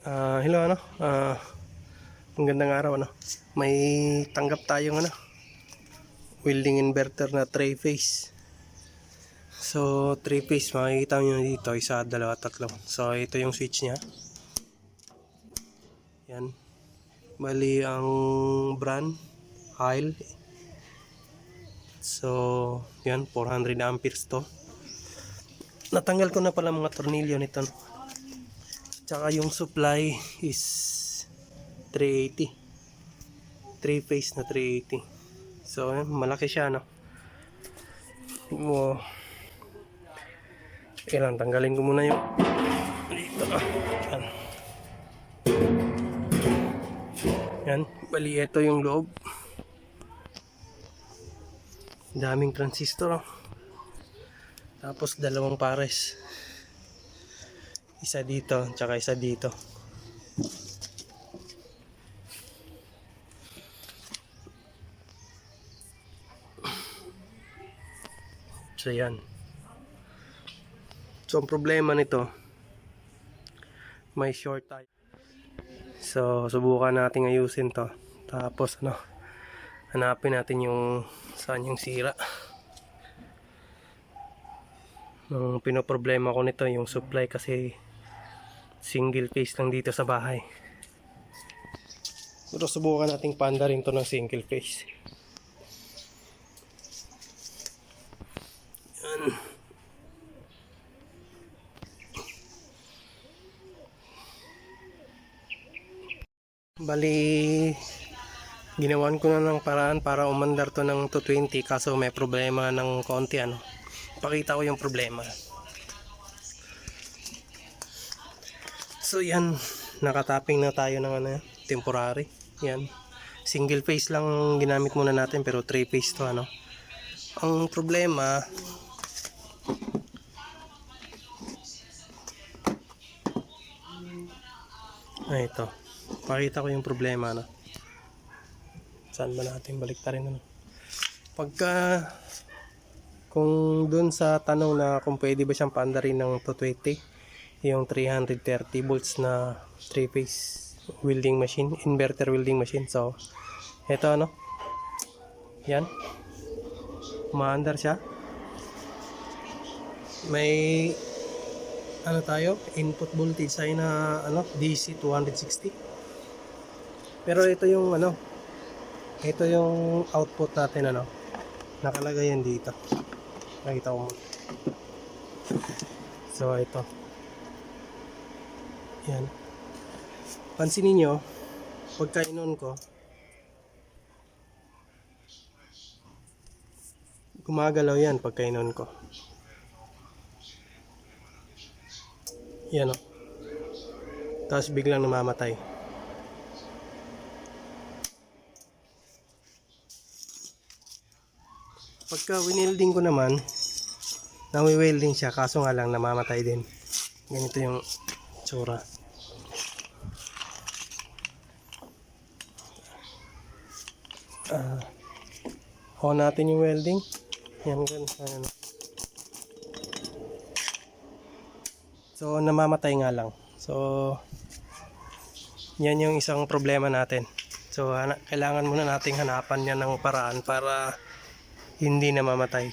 Hello magandang araw May tanggap tayong welding inverter na 3 phase. So 3 phase makikita nyo dito, isa, dalawa, tatlo. So ito yung switch nya. Yan. Bali ang brand Heil. So yan, 400 amperes to. Natanggal ko na pala mga tornilyo nito. Tsaka yung supply is 380. 3 phase na 380. So malaki siya Kailangan tanggalin ko muna yung dito yan. Yan, bali ito yung loob. Daming transistor Tapos dalawang pares. Isa dito, tsaka isa dito. So yan. So ang problema nito, may short tayo. So subukan natin ayusin to. Tapos hanapin natin yung saan yung sira. Ang pinoproblema ko nito yung supply kasi single phase lang dito sa bahay. Pero subukan nating panda rin to ng single phase. Yan. Bali ginawan ko na ng paraan para umandar to ng 220, kaso may problema ng konti Pakita ko yung problema. So yan, nakatapping na tayo ng temporary. Yan. Single phase lang ginamit muna natin pero 3 phase to Ang problema ito. Pakita ko yung problema Saan ba natin baliktarin Pagka kung dun sa tanong na kung pwede ba siyang paandarin ng 220, yung 330 volts na 3 phase welding machine, inverter welding machine. So ito yan, umaandar siya. May tayo, input voltage ay na DC 260. Pero ito yung ito yung output natin nakalagay yan dito. Nakita ko. So ito. Yan. Pansinin nyo, pagka inon ko, gumagalaw yan pagka inon ko. Yan Tapos biglang namamatay. Pagka winelding ko naman, nawi-welding siya, kaso nga lang namamatay din. Ganito yung tsura. On natin yung welding. Yan ganun. So namamatay nga lang. So yan yung isang problema natin. So kailangan muna nating hanapan yan ng paraan para hindi namamatay.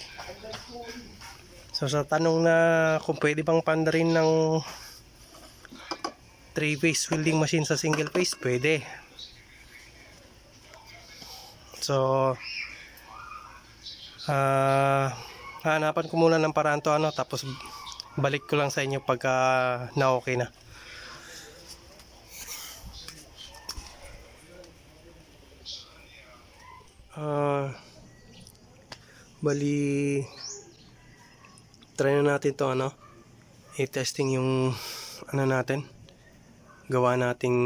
So sa tanong na kung pwede bang pandarin ng 3 phase welding machine sa single phase, pwede. So hanapan ko muna ng paraan to tapos balik ko lang sa inyo pagka na okay na. Bali try na natin to i-testing yung natin, gawa nating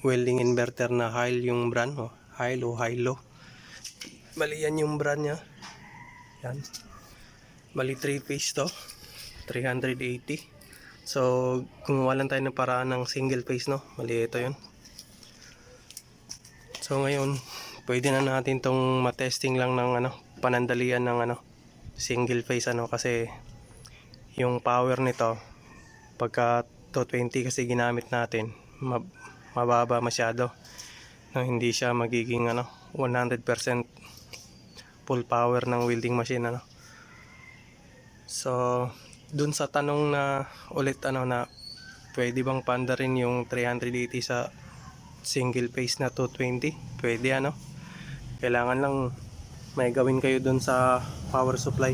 welding inverter na Heil yung brand Heil o Hilo. Bali yan yung brand nya. Yan. Bali 3 phase to 380. So gumawa lang tayo ng paraan ng single phase bali ito yun. So ngayon pwede na natin tong matesting lang ng panandalian ng single phase kasi yung power nito pagka 220 kasi ginamit natin, mababa masyado, na hindi siya magiging 100% full power ng welding machine So dun sa tanong na ulit na pwede bang paandarin yung 380 sa single phase na 220, pwede kailangan lang may gawin kayo dun sa power supply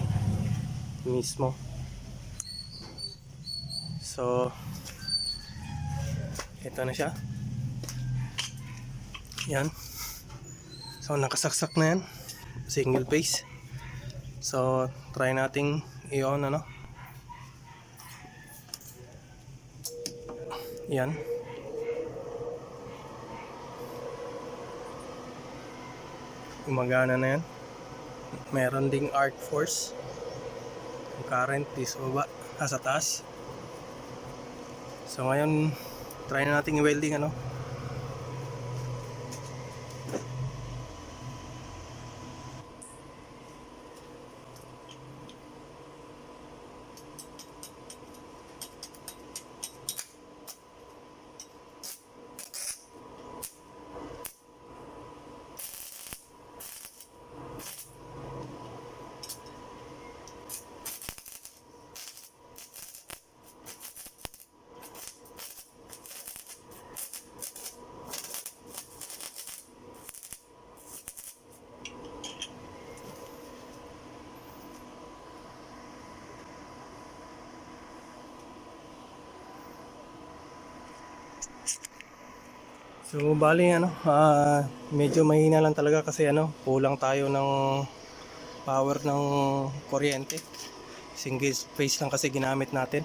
mismo. So ito na siya, yan. So nakasaksak na yan, single phase. So try nating i-on yan. Gumagana na yan. Meron ding arc force, yung current is baba, sa taas. So ngayon try na nating i-welding So bali medyo mahina lang talaga kasi kulang tayo ng power ng kuryente. Single phase lang kasi ginamit natin.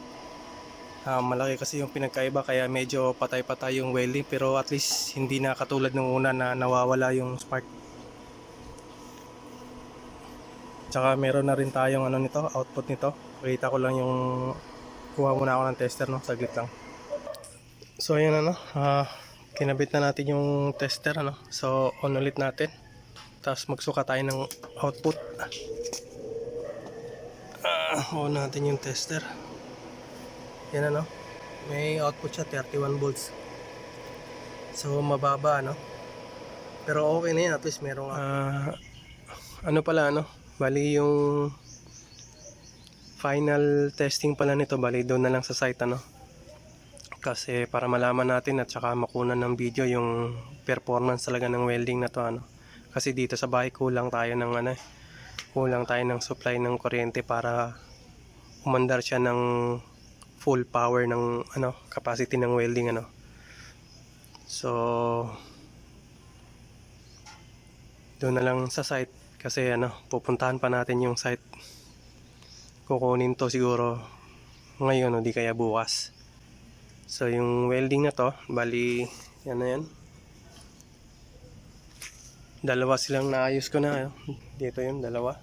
Malaki kasi yung pinagkaiba, kaya medyo patay-patay yung welding, pero at least hindi na katulad ng una na nawawala yung spark. Tsaka meron na rin tayong nito, output nito. Pakita ko lang yung kuha muna ako ng tester saglit lang. So ayan kinabit na natin yung tester So on ulit natin, tapos magsuka tayo ng output. On natin yung tester. Yan may output siya 31 volts. So mababa pero okay na yan, at least merong bali yung final testing pala nito, bali doon na lang sa site kasi para malaman natin at saka makunan ng video yung performance talaga ng welding na to kasi dito sa bahay kulang tayo ng supply ng kuryente para umandar siya ng full power ng capacity ng welding So doon na lang sa site kasi pupuntahan pa natin yung site. Kukunin to siguro ngayon o di kaya bukas. So yung welding na to, bali yan na yan. Dalawa silang naayos ko na dito yung dalawa,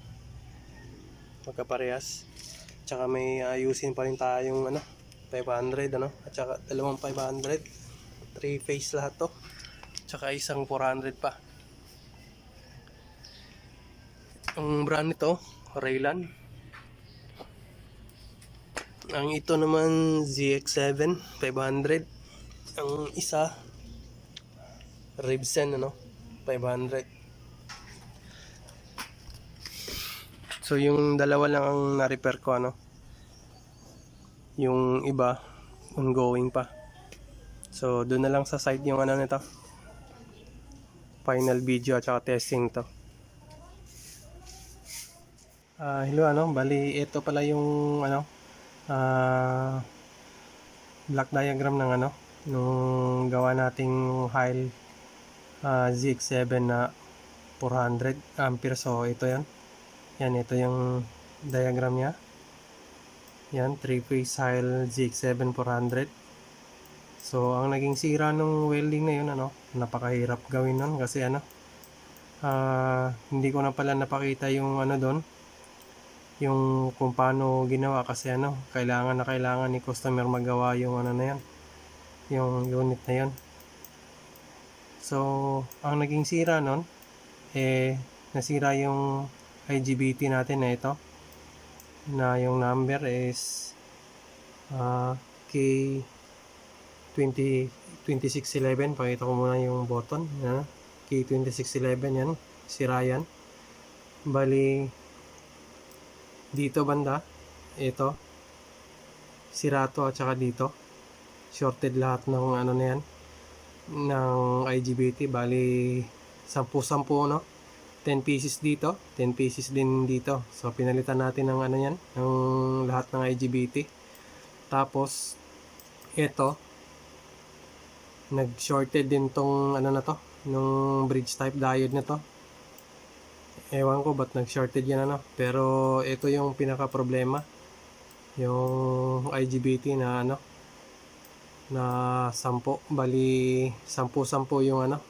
magkaparehas. Tsaka may ayusin pa rin tayong 500 at saka dalawang 500, 3 phase lahat to, tsaka isang 400 pa. Ang brand nito Raylan. Ang ito naman ZX7 500. Ang isa Ribsen 500. So yung dalawa lang ang na-repair ko yung iba ongoing pa. So doon na lang sa site yung nito, final video at saka testing to. Hello bali ito pala yung black diagram ng nung gawa nating Heil ZX7 na 400 ampere. So ito yan, ito yung diagram nya. Yan, 3-phase Heil ZX7 400. So ang naging sira ng welding na yun napakahirap gawin nun kasi hindi ko na pala napakita yung doon, yung kung paano ginawa kasi kailangan ni customer magawa yung na yan, yung unit na yan. So ang naging sira nun nasira yung IGBT natin na ito, na yung number is 2611. Pakita ko muna yung button. Yan. Key 2611 yan. Sira yan. Bali, dito banda, ito, sira to at saka dito. Shorted lahat ng ano na yan, ng IGBT. Bali, 10-10 no? 10 pieces dito, 10 pieces din dito. So, pinalitan natin ng ano yan, ng lahat ng IGBT. Tapos, ito, nag-shorted din tong ano na to, nung bridge type diode na to. Ewan ko ba't nag-shorted yan ano. Pero, ito yung pinaka problema. Yung IGBT na ano, na 10. Bali, 10-10 yung ano,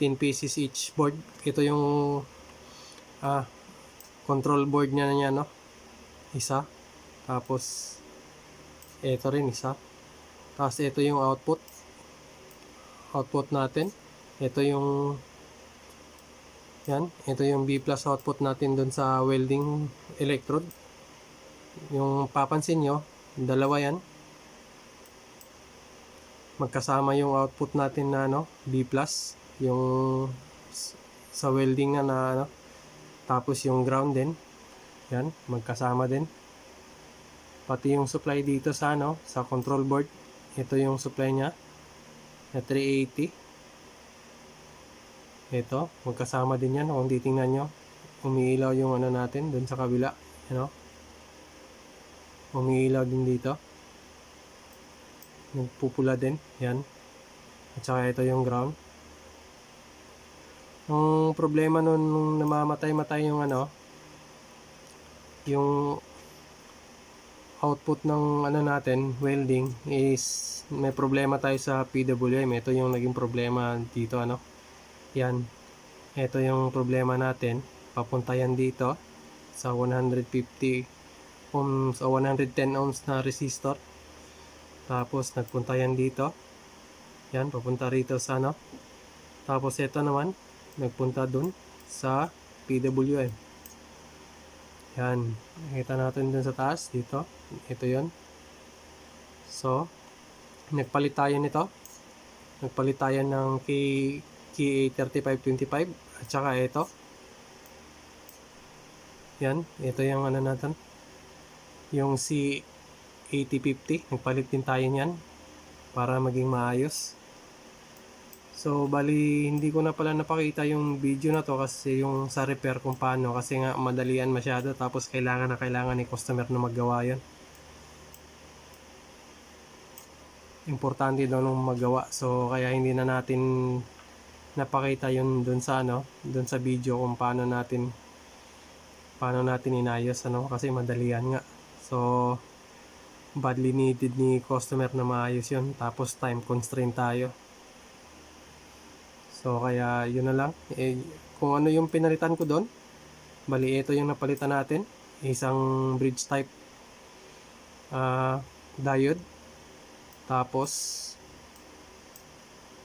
10 pieces each board. Ito yung control board niya no, isa. Tapos ito rin isa. Tapos ito yung output natin. Ito yung yan, ito yung B+ output natin doon sa welding electrode. Yung papansin nyo, dalawa yan, magkasama yung output natin na ano, B+, yung sa welding na ano, tapos yung ground din, yan, magkasama din. Pati yung supply dito sa ano, sa control board, ito yung supply nya na 380. Ito, magkasama din yan. Kung titingnan nyo, umiilaw yung ano natin dun sa kabila, ano, umiilaw din dito, nagpupula din, yan. At saka ito yung ground. Ang problema nun, nung namamatay-matay yung ano, yung output ng ano natin, welding, is may problema tayo sa PWM. Ito yung naging problema dito, ano, yan. Ito yung problema natin. Papunta yan dito sa 150 ohms o 110 ohms na resistor. Tapos nagpunta yan dito, yan, papunta rito sa ano. Tapos ito naman nagpunta dun sa PWM. Yan, nakita natin dun sa taas dito. Ito yon. So, nagpalit tayo nito. Nagpalit tayo ng KA3525 at saka ito. Yan, ito yung ano natin, yung C8050. Nagpalit din tayo niyan para maging maayos. So, bali, hindi ko na pala napakita yung video na to kasi yung sa repair kung paano, kasi nga madalian masyado, tapos kailangan ni customer na maggawa yun. Importante daw nung magawa. So, kaya hindi na natin napakita yun dun sa ano, dun sa video kung paano natin inayos, ano, kasi madalian nga. So, badly needed ni customer na maayos yun, tapos time constraint tayo. So, kaya yun na lang. Kung ano yung pinalitan ko doon, bali ito yung napalitan natin, isang bridge type diode, tapos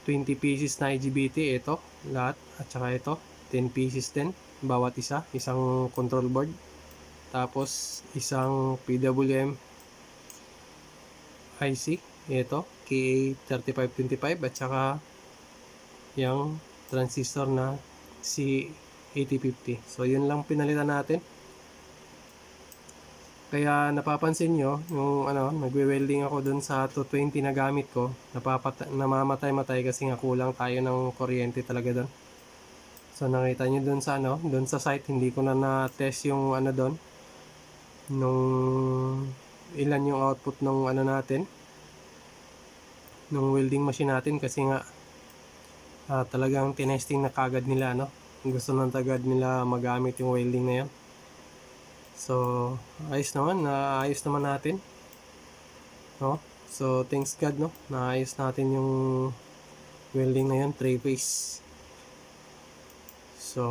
20 pieces na IGBT, ito lahat, at saka ito 10 pieces din bawat isa, isang control board, tapos isang PWM IC, ito KA3525, at saka yung transistor na C8050. So, yun lang pinalitan natin. Kaya napapansin nyo, yung ano, nagwe-welding ako dun sa 220 na gamit ko, namamatay-matay kasi nga kulang tayo ng kuryente talaga dun. So, nakita nyo dun sa ano, dun sa site, hindi ko na na-test yung ano dun, nung ilan yung output ng ano natin, nung welding machine natin, kasi nga talagang tinesting na kagad nila, no? Gusto nang tagad nila magamit yung welding na yan. So, ayos naman, naayos naman natin, no? So, thanks God, no? Naayos natin yung welding na yan, 3-phase. So,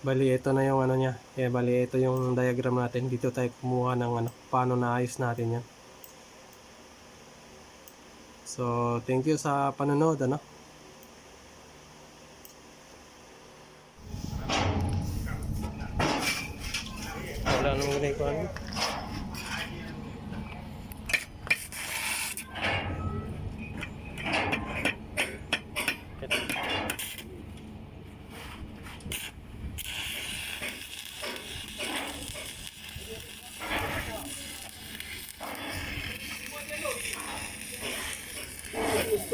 bali ito na yung ano niya. Bali ito yung diagram natin. Dito tayo kumuha ng ano, paano naayos natin yan. So, thank you sa panonood, ano? Wala nang ginagawa.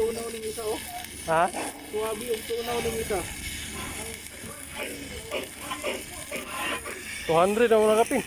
tunaw ng isa oh. Ha? Suwabi yung tunaw ng isa. 200 ang mga kapin.